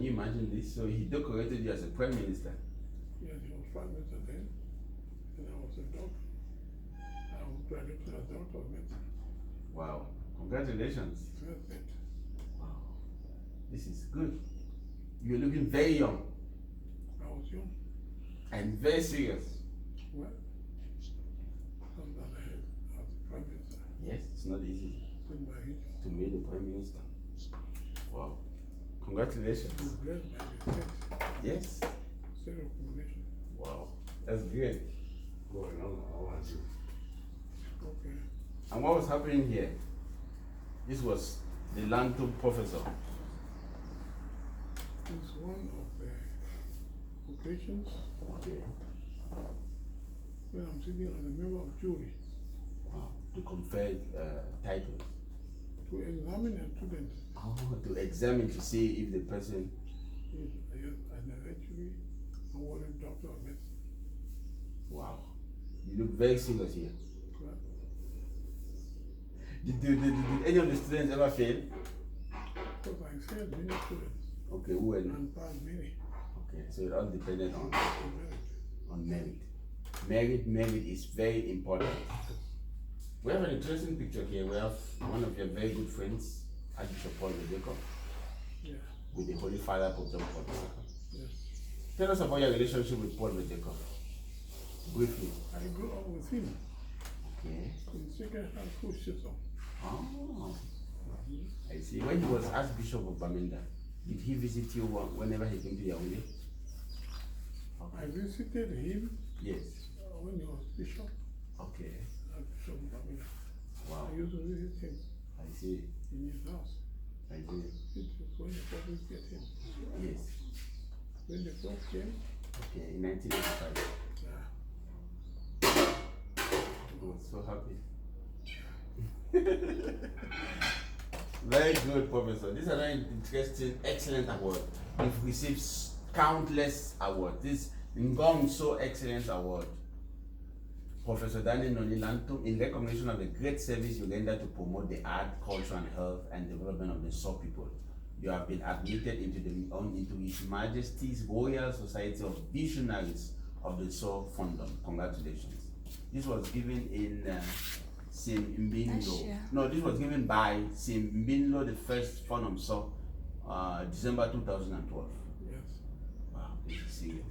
Can you imagine this? So he decorated you as a prime minister. Yes, he was prime minister then, and I was a doctor. I was graduated as a doctor of medicine. Wow. Congratulations. That's it. Wow. This is good. You're looking very young. I was young. And very serious. Well, I'm not ahead as the prime minister. Yes, it's not easy With my age. to be the prime minister. Wow. Congratulations. I was blessed by the state. Yes. State recommendation. Wow. That's great. Going on, I want you. Okay. And what was happening here? This was the Lantum professor. It's one of the occasions Okay. when I'm sitting as a member of jury Wow. To confer titles. to examine a student Oh, to examine to see if the person. is an eventually awarded doctor of medicine. Wow. You look very serious here. Well, Did any of the students ever fail? because I failed many students Okay, who were and passed many. Okay, so it all depended on Merit. merit. Merit is very important. We have an interesting picture here. We have one of your very good friends, Archbishop Paul Jacob, Yeah. with the Holy Father, Pope John Paul II. Yes. Tell us about your relationship with Paul Jacob. Briefly. I grew up with him Okay. in second hand school system. Oh, I see. When he was Archbishop of Bamenda, did he visit you whenever he came to Yaoundé? I visited him Yes. when he was bishop Okay. at Bishop Bamida. Wow. I used to visit him I see. in his house. I see. It was when the Pope visited him. Yes. When the Pope came, Okay. In 1985. I was so happy. Very good, Professor. This is an interesting, excellent award. You've received countless awards. This Ngong So Excellence Award. Professor Daniel Noni Lantum, in recognition of the great service you render to promote the art, culture, and health and development of the Saw people. You have been admitted into His Majesty's Royal Society of Visionaries of the Saw Fondom. Congratulations. This was given in Simbinlo. No, this was given by Simbinlo, the first Fondom Saw, December 2012. yes. Wow, this is serious.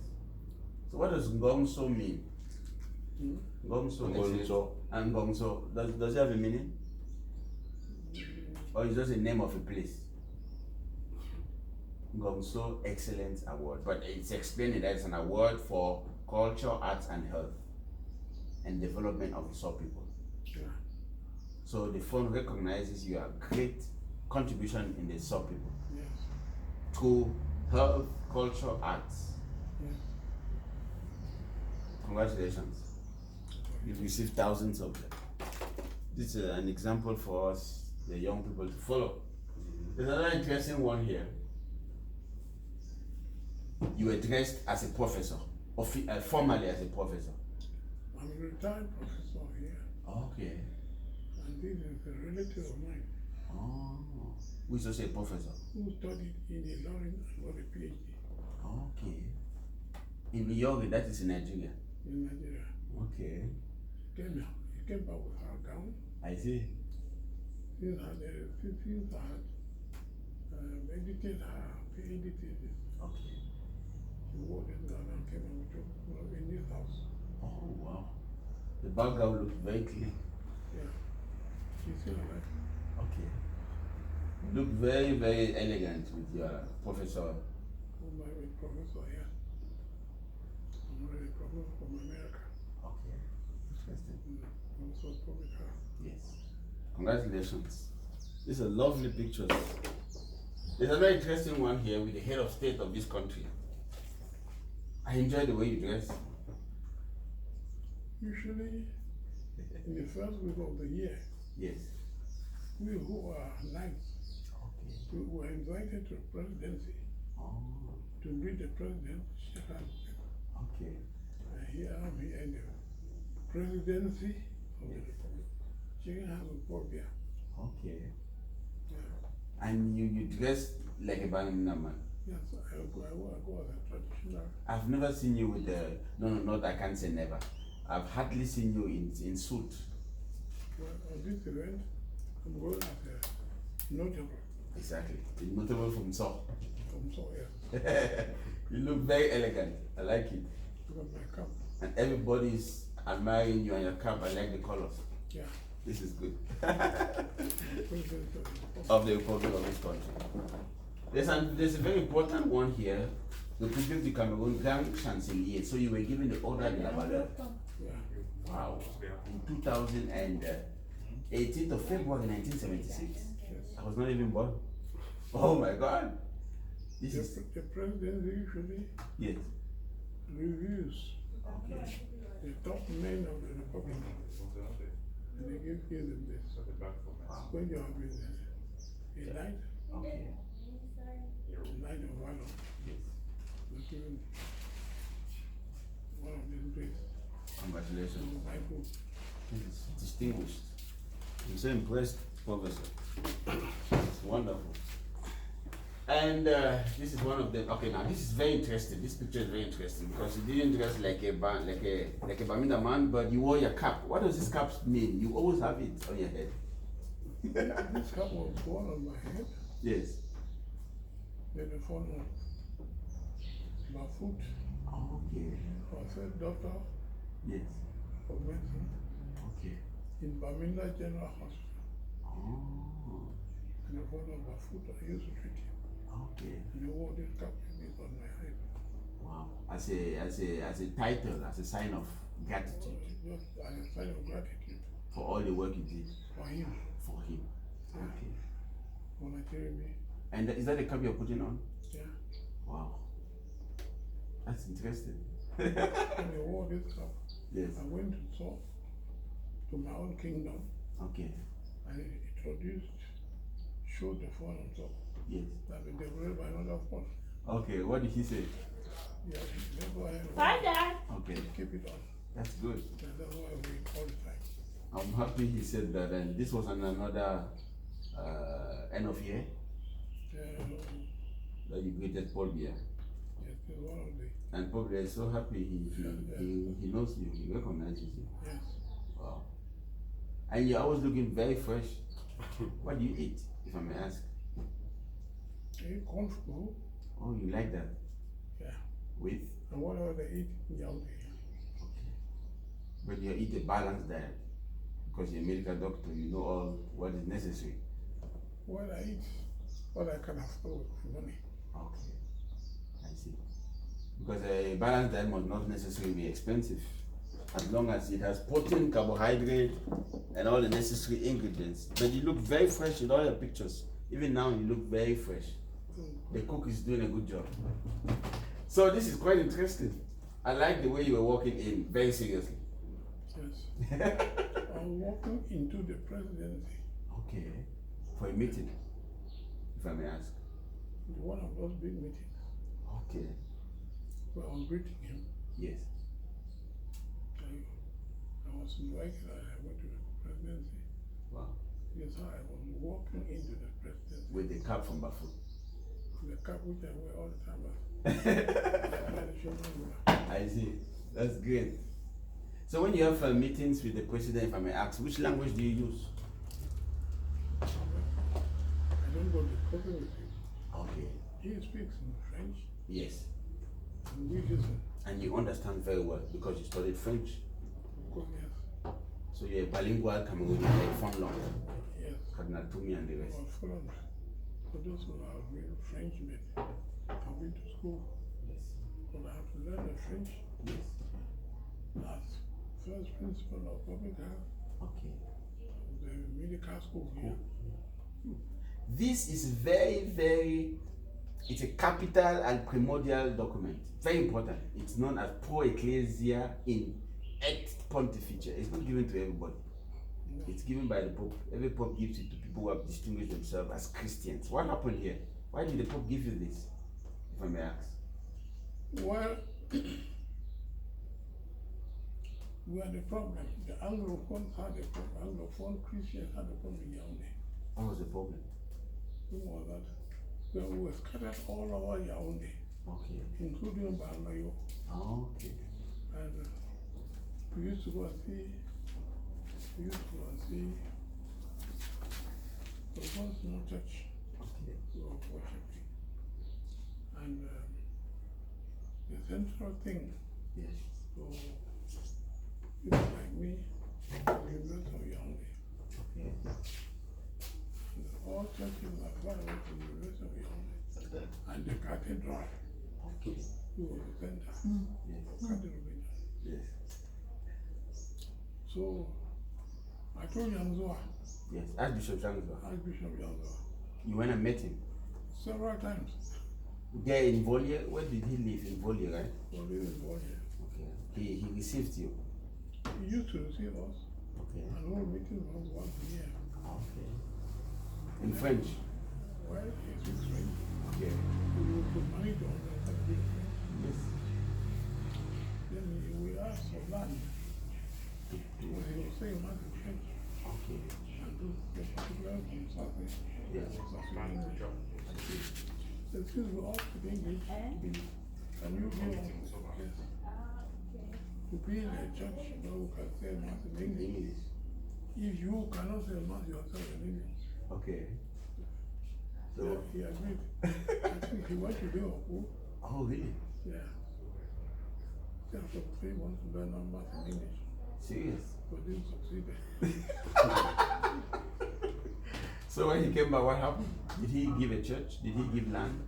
So what does Ngongso mean? Ngongso. Ngongso. And Ngongso, does it have a meaning? Or is just a name of a place? Ngongso Excellence Award. But it's explained as an award for culture, arts, and health and development of the Saw people. Yeah. So the fund recognizes your great contribution in the Saw people Yes. through health, culture, arts. Yes. Congratulations. You've received thousands of them. This is an example for us, the young people, to follow. There's another interesting one here. You were dressed as a professor, formally as a professor. I'm a retired professor here, Okay. and this is a relative of mine Oh. Who is also a professor? who studied in the Lorraine and got a PhD Okay. In Nigeria, that is in Nigeria. in Nigeria. Okay. He came back with her gown. I see. Since I had edited her PhD thesis, Okay. she wore this gown and came and took in this house. Oh, wow. The background looks very clean. Yeah. She's still alive. Okay. You look very, very elegant with your professor. I'm a professor here. I'm already a professor from America. Okay. Interesting. Also public health. Yes. Congratulations. These are lovely pictures. There's a very interesting one here with the head of state of this country. I enjoy the way you dress. Usually, in the first week of the year, Yes. we who are knights, Okay. we were invited to the presidency Oh, to meet the president, shake hands with him. okay. And here I am here in the presidency of the republic, shaking hands with Paul Okay. Yeah. And you dress like a banana man. Yes, I go as a traditional. I've never seen you with the, no, not, I can't say never. I've hardly seen you in suit. Well, on this event, I'm going as a notable Exactly. Notable from so. from so yes. You look very elegant. I like it. Because my cap. And everybody's admiring you and your cap. I like the colors. Yeah. This is good. President Of the Republic of this country. There's a very important one here. The President of the Cameroon Grand Chancelier. So you were given the Order de la Valeur. Yeah. Wow. In 18th of February 1976. Yes. I was not even born. Oh my God. This The, is, the president usually yes. reviews Okay. the top men of the republic, and they give them this. Wow. When you have been a knight, Okay. a knight of valor, Yes. was given one of these grades. Congratulations. My book. This is distinguished. I'm so impressed, Professor. It's wonderful. And this is one of them. Okay, now this is very interesting. This picture is very interesting because you didn't dress like a Bermuda man, but you wore your cap. What does this cap mean? You always have it on your head. This cap was born on my head, Yes. then the phone on my foot. Okay. I said doctor Yes. of medicine Okay. in Bermuda General Hospital. Oh. And the phone on my foot, I used to treat him. Okay. And they wore this cap with it on my head. Wow. As a title, as a sign of gratitude Just as a sign of gratitude for all the work you did for him. for him. Yeah. Okay. Volunteering me. And is that the cap you're putting on? Yeah. Wow. That's interesting. When they wore this cap, Yes. I went to my own kingdom Okay. and it introduced, showed the phone on top. Yes. That we developed by another phone. Okay. What did he say? Yeah, they go ahead Hi, Dad. Okay. and keep it on. That's good. And that's why we all the time. I'm happy he said that. And this was on another end of year that you greeted Paul Biya. Yes, it's one of the, And Paul Biya is so happy he knows you, he recognizes you. yes. Wow. And you're always looking very fresh. What do you eat, if I may ask? They comfortable, Oh, you like that? yeah. With? And whatever they eat, young. Okay. But you eat a balanced diet because you're a medical doctor, you know all what is necessary. What I eat, what I can afford with money. Okay. I see. Because a balanced diet must not necessarily be expensive. As long as it has protein, carbohydrate, and all the necessary ingredients. But you look very fresh in all your pictures. Even now, you look very fresh. The cook is doing a good job. So this is quite interesting. I like the way you were walking in very seriously. Yes. I'm walking into the presidency, Okay. For a meeting, if I may ask. one of those big meetings, Okay. where I'm greeting him. Yes. I was invited and I went to the presidency. Wow. Yes, I was walking into the presidency With the cap from Bafu. with a cap which I wear all the time. As I see. That's great. So when you have meetings with the president, if I may ask, which language do you use? I don't go to coffee with him. Okay. He speaks in French, Yes. and we listen. And you understand very well because you studied French. Of course, yes. So you're a bilingual Cameroonian like Fonlong, Yes. Cardinal Tumi and the rest. Our friends, for those who are real Frenchmen, I've been to school, Yes. but I have to learn the French Yes. as first principal of public health, Okay. the medical school here. This is it's a capital and primordial document. Very important. It's known as Pro Ecclesia in et Pontificia. It's not given to everybody. It's given by the Pope. Every Pope gives it to people who have distinguished themselves as Christians. What happened here? Why did the Pope give you this, if I may ask? Well, we had a problem. The Anglophones had a problem. Anglophone Christians had a problem in Yaoundé. What was the problem? Who was that? They were scattered all over Yaoundé, Okay. including Balmayo. Okay. And we used to go and see, there was no church Okay. we were worshiping. And the central thing, Yes. so people like me, the University of Yaoundé, Okay. and all churches are far away from the University of Yaoundé. And the cathedral, Okay. it was the center, Yes. cathedral. Yes. So I told Yangzua, Yes. Archbishop Zhangzwa. Archbishop Yangzua, You went and met him. several times. There in Volier. Where did he live? In Volier, right? For living one year. Okay. He received you. He used to receive us, Okay. and we were meeting once a year. Okay. In French. Well, he speaks French. Okay. We would put money to understand a bit of French. Yes. Then we asked for land. When he was saying not in French, Okay. and do the particular from South Yes. English. The things we all speak English. Can you give us yes, to be in a church, you know, who can say mass in English? English. If you cannot say mass yourself in English, Okay. So. yeah, he agreed. I think he went to do a coup. Oh really? Yeah. Just for 3 months to learn mass in English, Serious? but didn't succeed. So when he came back, what happened? Did he give a church? Did he give land?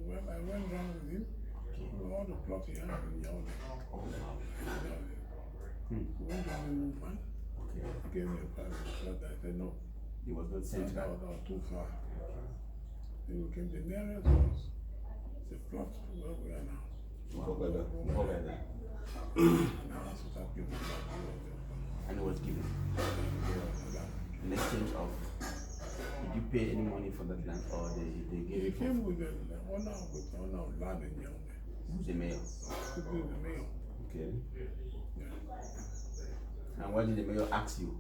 Well, I went round with him. Okay. With all the plots he had in Yaoundé. Oh wow. We went to the movement. Okay. He gave me a private plot. I said no. He was not That central. was too far. Then we came the nearest was the plot where we are now. Wow. And I also started giving back all of them. And it was given. In exchange of, did you pay any money for that land or they gave He it for came with the honor of land in Yaoundé. the mayor? To be the mayor. Okay. Yeah. And what did the mayor ask you?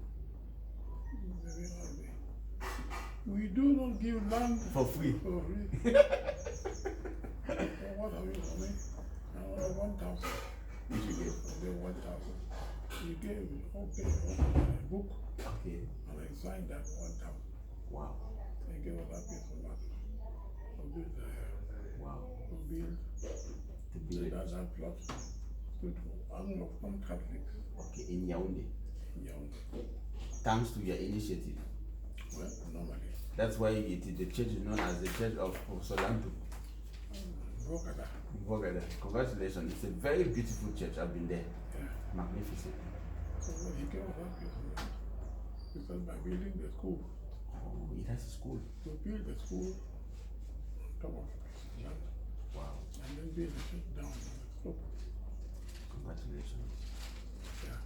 The mayor said, we do not give land For free. for free. What have you for me? I want 1,000. You should give. And then 1,000. He gave me a book, Okay. and I signed that 1,000. Wow. I gave us that piece of land. To build Wow. to build To build it. that plot. Good for Anglophone Catholics Okay, in Yaoundé. in Yaoundé. Thanks to your initiative. Well, normally. That's why the church is known as the Church of Prof. Lantum. Bogada. Vogada. Congratulations. It's a very beautiful church. I've been there. Yeah. Magnificent. So when he gave us that piece of land, he said by building the school, Oh, it has a school. to build the school on top of the piece of land, Wow. and then build the church down on the slope. Congratulations. Yeah.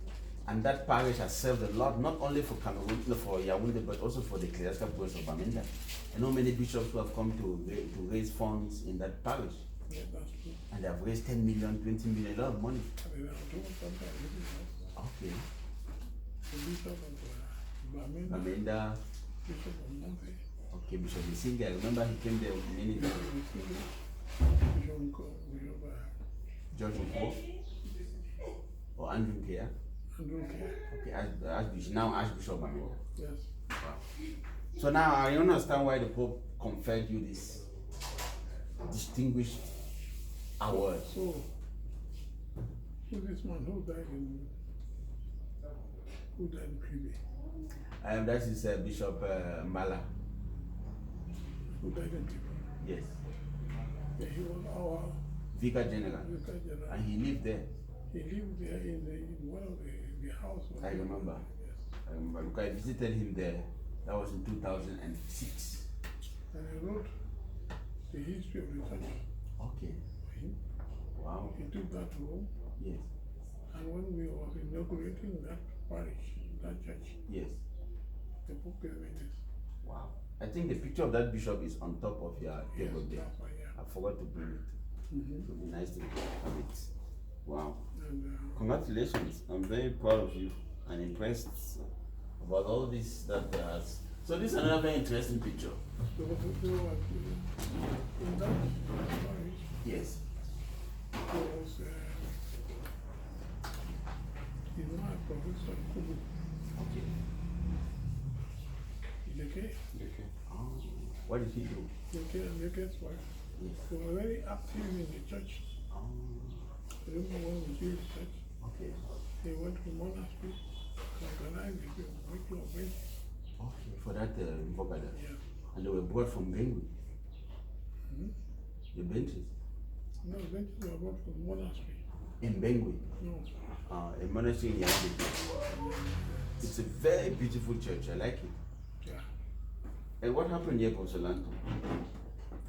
And that parish has served a lot, not only for Cameroon, no, for Yaoundé, but also for the ecclesiastical province of Bamenda. I know many bishops who have come to raise funds in that parish, Yeah, that's true. and they have raised 10 million, 20 million, a lot of money. And then I told sometimes this is Okay. the bishop of Bamenda, Bamenda, bishop of Monte, okay, Bishop Misinga, I remember he came there many bishop times. of Missouri, bishop Nko, bishop George Mpo, or Andrew Kia. Andrew K. Okay, Archbishop, now Archbishop Bamenda. Yes. Wow. So now I understand why the Pope conferred you this distinguished award. So, who's this man who died in Privé? That is Bishop Mbala. Who died in Privé? Yes, Yeah, he was our Vicar General, vicar general. and he lived there. He lived there in one of the house. I remember. Yes. I remember because I visited him there. That was in 2006. And he wrote the history of the church Okay. for him. Wow. He took that to Rome, Yes. and when we were inaugurating that parish, that church, Yes. the Pope gave me this. Wow. I think the picture of that bishop is on top of your Yes, table there. that's why, yeah. I forgot to bring it. It would be nice to have it. Wow. And Congratulations. I'm very proud of you and impressed about all this that has So this is another very interesting picture. There was in that marriage, Yes. there was his wife, Professor Kubu, Okay. Leke, Oh, what did he do? Leke's wife. Yes. They were very active in the church. Oh, I don't know when we do the church. okay. They went to monastery to organize the ritual of bench. Okay, for that Mbogada. Yeah. And they were brought from Bengu. Hmm? The benches. No, benches were brought from monastery. In Bengu. No. A monastery in Yandi. It's a very beautiful church. I like it. Yeah. And what happened here, Professor Lantum?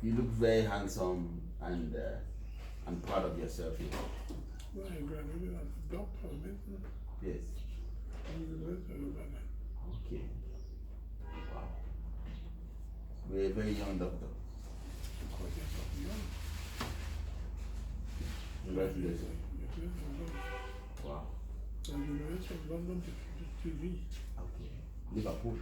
You look very handsome and proud of yourself here. Well, I graduated as a doctor of medicine Yes. in the University of Uganda. Okay. Wow. We're a very young doctor. Because yes, I'm young. Congratulations. University of London. Wow. And the University of London TV. Okay. Liverpool.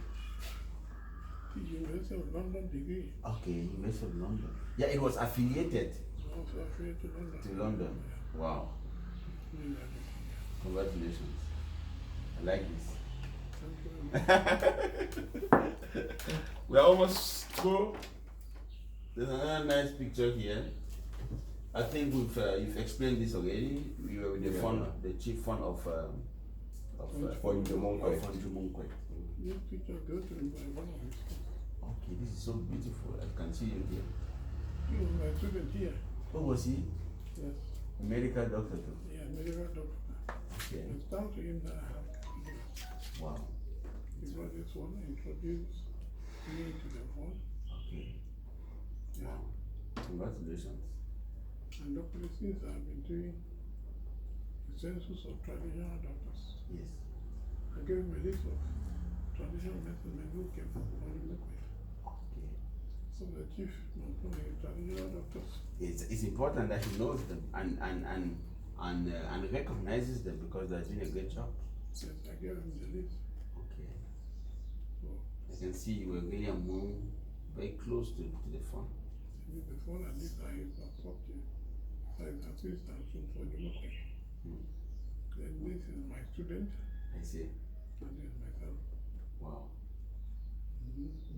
The University of London degree. Okay, University of London. Yeah, it was affiliated Also affiliated to London. to London. Wow. Yeah. Congratulations. I like this. Thank you very much. We're almost through. There's another nice picture here. I think you've explained this already. We were with the the chief fund of Fonjumonkwe. Fonjumonkwe. This picture goes to my one of his kids. Okay, this is so beautiful. I can see you here. He was my student here. What was he? Yes. A medical doctor too. Yeah, medical doctor. Okay. It's down to him that I have computers. Wow. Because this one introduced me to the phone. Okay. Yeah. Wow. Congratulations. And Dr. Since I've been doing the census of traditional doctors. Yes. I gave him a list of traditional medicine men who came from Olympic. Okay. So the chief traditional doctors. It's important that he knows them and recognizes them because they're doing a great job. Yes, I gave him the list. Okay. So I can see you were really among very close to the phone. with the phone and this I is not subject. So I can assistant soon for the market. Then this is my student I see. and this is my son. Wow.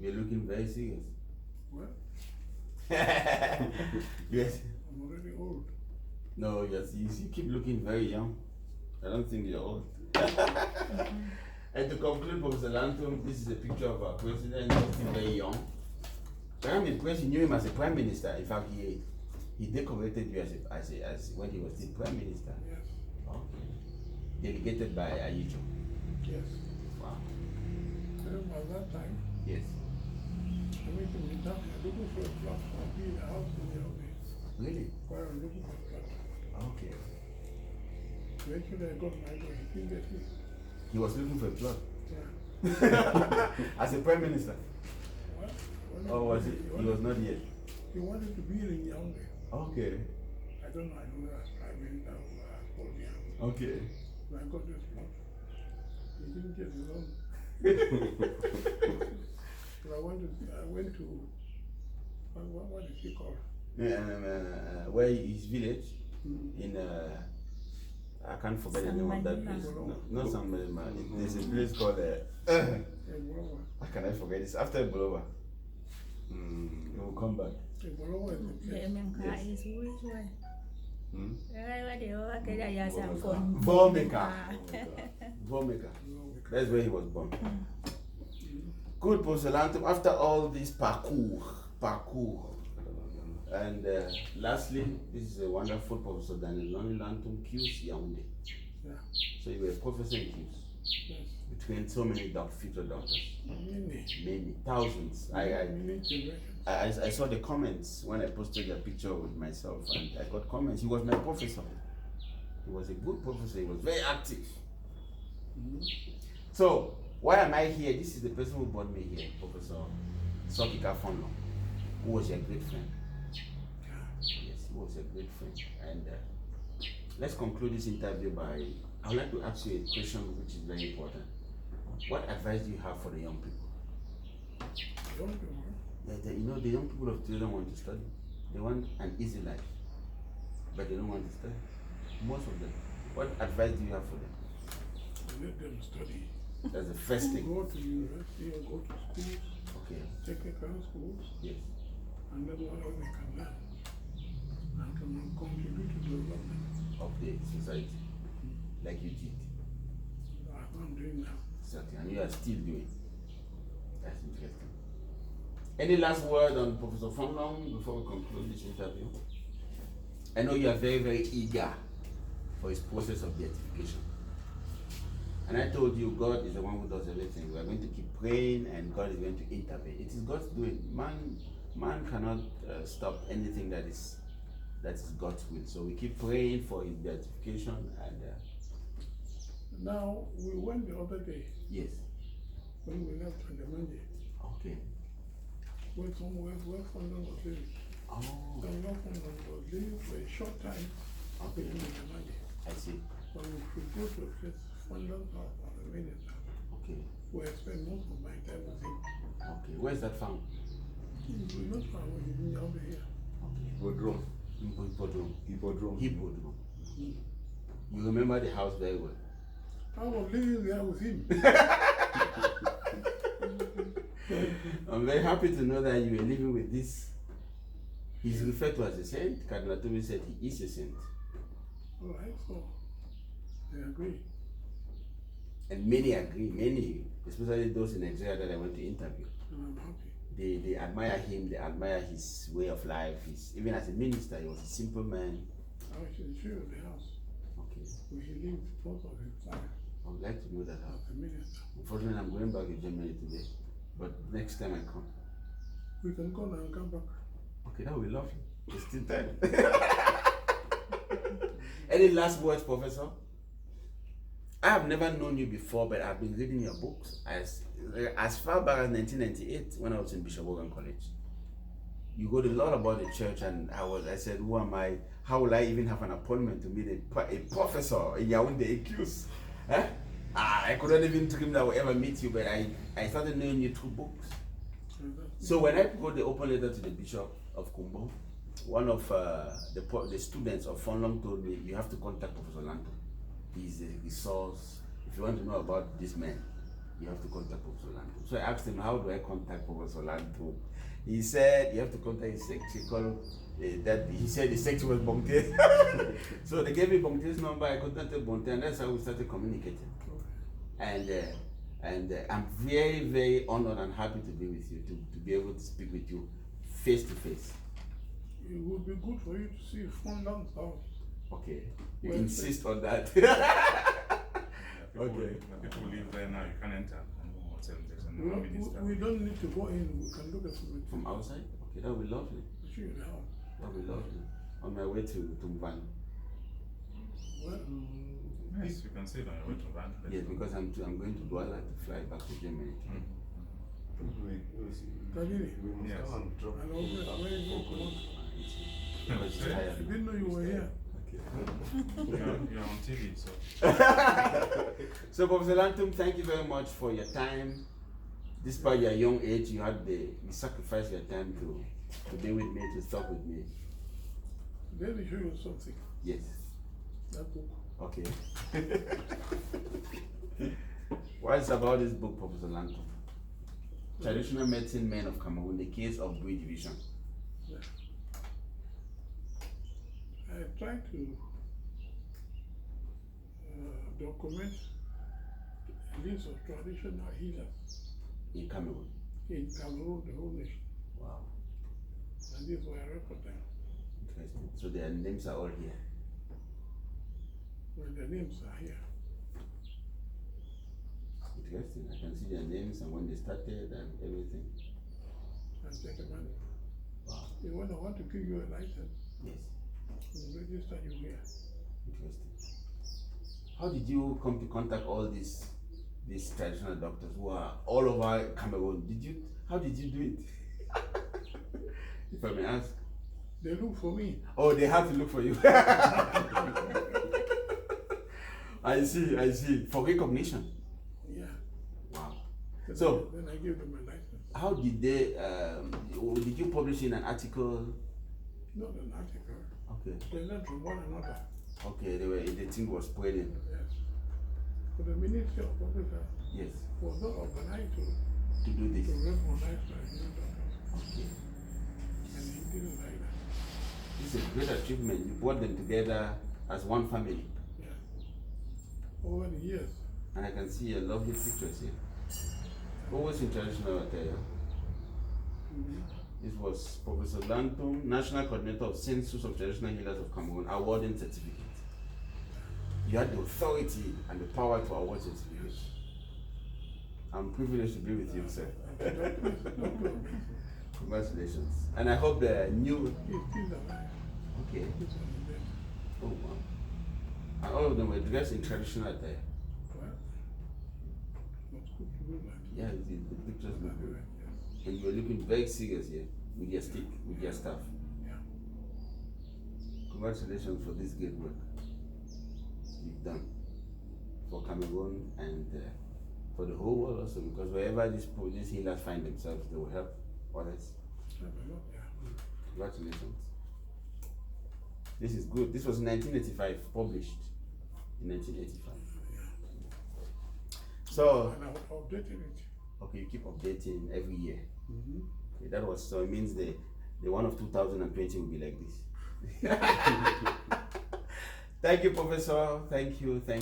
You're looking very serious. Well, Yes. I'm already old. No, yes, you keep looking very young. I don't think you're old. And to conclude, Professor Lantum, this is a picture of our president, still very young. Prime Minister, you knew him as a prime minister. In fact, he decorated you as when he was still prime minister. Yes. Okay. Delegated by Ayijo. Yes. Wow. At that time, Yes. I went to the town looking for a plot to be in a house in the old days. Really? Where I'm looking for a plot. Okay. Eventually I got my way. He didn't get it. He was looking for a plot. Yeah. As a prime minister. What? Or was it? He was not yet. He wanted to be in Yaoundé. Okay. I don't know, I know that's prime minister who called me out. Okay. When I got this plot, he didn't get his own. So I went to what is he called? Where his village in I can't forget the name of that place. No, not San Marima. There's a place called how can I forget this? After Bolova. It will come back. Ebolowo is the place. Vomeka. Vomeka. That's where he was born. Good, Professor Lantum. After all this parkour, and lastly, this is a wonderful Professor Daniel Lantum, QC Yaoundé. Yeah. So you were a professor in QC. Yes. Between so many future doctors, Many. thousands. Many generations. I saw the comments when I posted a picture with myself, and I got comments. He was my professor. He was a good professor. He was very active. So why am I here? This is the person who brought me here, Professor Sokika Fonlo, who was a great friend. Yes, he was a great friend. And let's conclude this interview by, I would like to ask you a question which is very important. What advice do you have for the young people? Young people, You know, the young people of today don't want to study. They want an easy life, but they don't want to study. Most of them. What advice do you have for them? let them study. That's the first thing. Go to university or go to schools, Okay. technical schools, Yes. and then whatever they can learn and can contribute to development. Of the society, like you did. That's what I'm doing now. Exactly. And you are still doing. That's interesting. Any last word on Professor Fonlong before we conclude this interview? I know you are very, very eager for his process of beatification. And I told you, God is the one who does everything. We are going to keep praying, and God is going to intervene. It is God's doing. Man cannot stop anything that is God's will. So we keep praying for his beatification. And Now, we went the other day yes, when we left on the Monday, okay. went somewhere where Fonlong was living. Oh, And where Fonlong was living for a short time okay. in the Monday. I see. But we should go to a place, Fonlong's house on the minister, Okay, where I spend most of my time with him. okay. Where's that found? We're not far away, he's over here. Okay. Hippodrome. Hippodrome. Hippodrome. Hippodrome. You remember the house very well. I was living there with him. I'm very happy to know that you were living with this. He's referred to as a saint. Cardinal Toby said he is a saint. All right, so I agree. And many agree, many, especially those in Nigeria that I went to interview. And I'm happy. They admire him, they admire his way of life. Even as a minister, he was a simple man. I should show you the house Okay, where he lived most of his life I would like to know that house. as a minister. Unfortunately, I'm going back to Germany today, but next time I come. We can go now and come back. Okay, that will be lovely. It's still time. Any last words, Professor? I have never known you before, but I've been reading your books as far back as 1998 when I was in Bishop Morgan College. You wrote a lot about the church, and I said, who am I? How will I even have an appointment to meet a professor in Yaoundé Ecus? Eh? I couldn't even dream that I would ever meet you, but I started knowing you through books. So when I wrote the open letter to the Bishop of Kumbo, one of the students of Fonlong told me, you have to contact Professor Lantum. He's a resource. If you want to know about this man, you have to contact Professor Lantum. So I asked him, how do I contact Professor Lantum? He said, you have to contact his secretary. He said the secretary was Bonte. So they gave me Bonte's number, I contacted Bonte, and that's how we started communicating. And I'm very, very honored and happy to be with you, to be able to speak with you face to face. It would be good for you to see Fonlong's house. Okay, you Well, insist on that. People, Okay. people live there now, you can't enter. There's no minister. We don't need to go in, we can look at it. From outside? Okay, that will be lovely. I'll show you the house. That will be lovely. On my way to Mvan. Well, Yes, you can see it on your way to Van. Yes, because I'm going to Douala to fly back to Germany. Kadiri, Yes. and also where you go. I was I tired. didn't know you were here. You're on TV, so. So, Professor Lantum, thank you very much for your time. Despite your young age, you sacrificed your time to be with me, to talk with me. Let me show you something. Yes. That book. Okay. What is about this book, Professor Lantum? Traditional Medicine Men of Cameroon, the case of breed division. Yeah. I try to document a list of traditional healers In Cameroon. in Cameroon, the whole nation. Wow. And this is why I record them. Interesting. So their names are all here. Well, their names are here. Interesting. I can see their names and when they started and everything. And take a money. Wow. When I want to give you a license, Yes. we'll register you here. Interesting. How did you come to contact all these traditional doctors who are all over Cameroon? How did you do it? If I may ask. They look for me. Oh, they have to look for you. I see. For recognition. Yeah. Wow. Then So- then I give them a license. how did they? Did you publish in an article? Not an article. Okay. They learned from one another. Okay, the thing was spreading. Yes. But the Ministry of Professor Yes. was not organized to Do this. recognize Nigerian doctors. Okay. And he didn't like that. This is a great achievement. You brought them together as one family. Yeah. Over the years. And I can see a lovely pictures here. Always in traditional attire. This was Professor Lantum, National Coordinator of Census of Traditional Healers of Cameroon, awarding certificate. You had the authority and the power to award certificates. I'm privileged to be with you, sir. Congratulations. And I hope the new. He's still alive. Okay. He's on the bed. Oh, wow. And all of them were dressed in traditional attire. Well, it's good to do that. Yeah, the pictures look good. Yes. And you were looking very serious here with your stick, with your staff. Yeah. Congratulations for this great work you've done for Cameroon and for the whole world also, because wherever these healers find themselves, they will help others. Yeah. Congratulations. This is good. This was in 1985, published in 1985. So, And I updated it. okay, you keep updating every year. Mm-hmm. Okay, that was, so it means the one of 2020 will be like this. Thank you, Professor. Thank you. I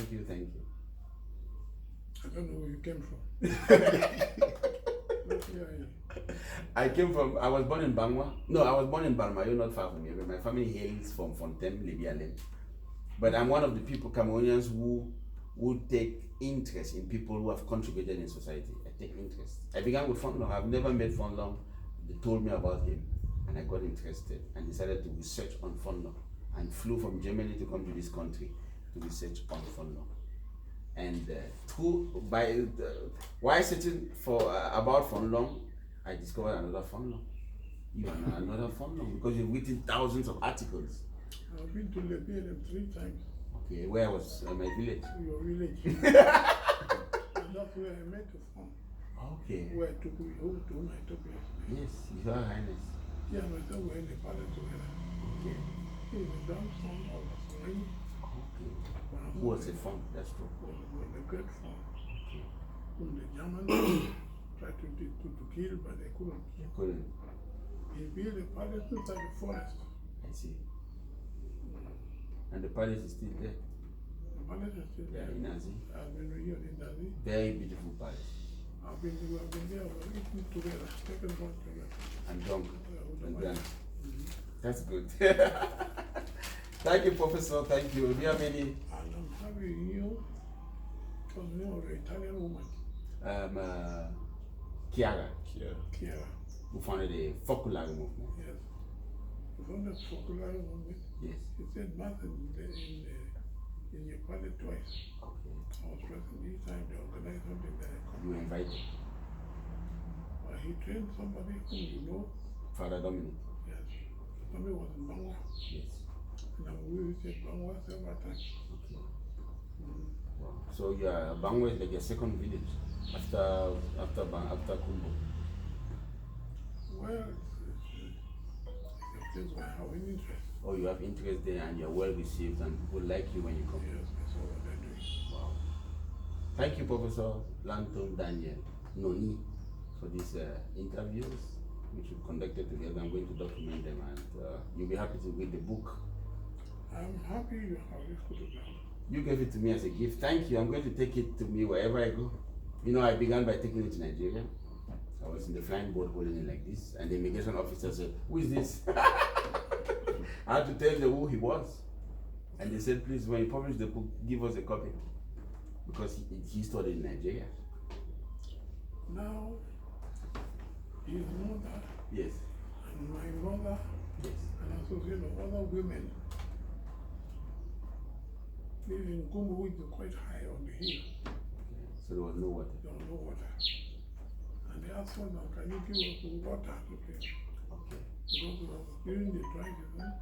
don't know where you came from. Not here. I was born in Bangwa. No, I was born in Balmayo, not far from here. But my family hails from Fontem, Libialem. But I'm one of the people, Cameroonians, who take interest in people who have contributed in society. I take interest. I began with Fonlong. I've never met Fonlong. They told me about him, and I got interested and decided to research on Fonlong, and flew from Germany to come to this country to research on Fonlong. And while searching for about Fonlong, I discovered another Fonlong. You are another Fonlong because you've written thousands of articles. I've been to Lebanon 3 times. Okay, where was my village? Your village. And that's where I met the farm. Okay. Where I took you home to whom I took you. Yes, Your Highness. Yeah, my son were in the palace together. Okay. He was the grandson of the son. Okay. Who was a fun? That's true. Was the great farm. Okay. Whom the Germans tried to kill, but they couldn't. You couldn't. He built a palace inside the forest. I see. And the palace is still there. The palace is still Yeah, there. in Nazi. I've been here in Nazi. Very beautiful palace. I've been there, we're eating together, taking one together. And drunk. And drunk. That's good. Thank you, Professor. Thank you. Do you have any? And I'm happy you, because the name of the Italian woman, Chiara, Chiara. who founded the Focolare movement. Yes. The founded Focolare movement. Yes. He said mass in your palace twice. Okay. I was present each time they organized something that I You come. were invited. He trained somebody whom you know. Father Dominic. Yes. Somebody was in Bangwa. Yes. And we visited Bangwa several times. Okay. Wow. So yeah, Bangwa is like your second village after Kumbo. Well, it's a place where I have an interest. Oh, you have interest there and you're well received and people like you when you come. Yes, that's all what they're doing. Wow. Thank you, Professor Lantum Daniel Noni, for these interviews which we conducted together. I'm going to document them and you'll be happy to read the book. I'm happy you have this photograph. You gave it to me as a gift. Thank you. I'm going to take it to me wherever I go. You know, I began by taking it to Nigeria. I was in the flying boat holding it like this, and the immigration officer said, "Who is this?" I had to tell them who he was. And they said, "Please, when you publish the book, give us a copy." Because he studied in Nigeria. Now, his mother Yes. and my mother Yes. and associate of other women live in Gumbo, which is quite high on the hill. So there was no water. There was no water. And they asked us, can you give us water to drink? Okay. Because during the dry season,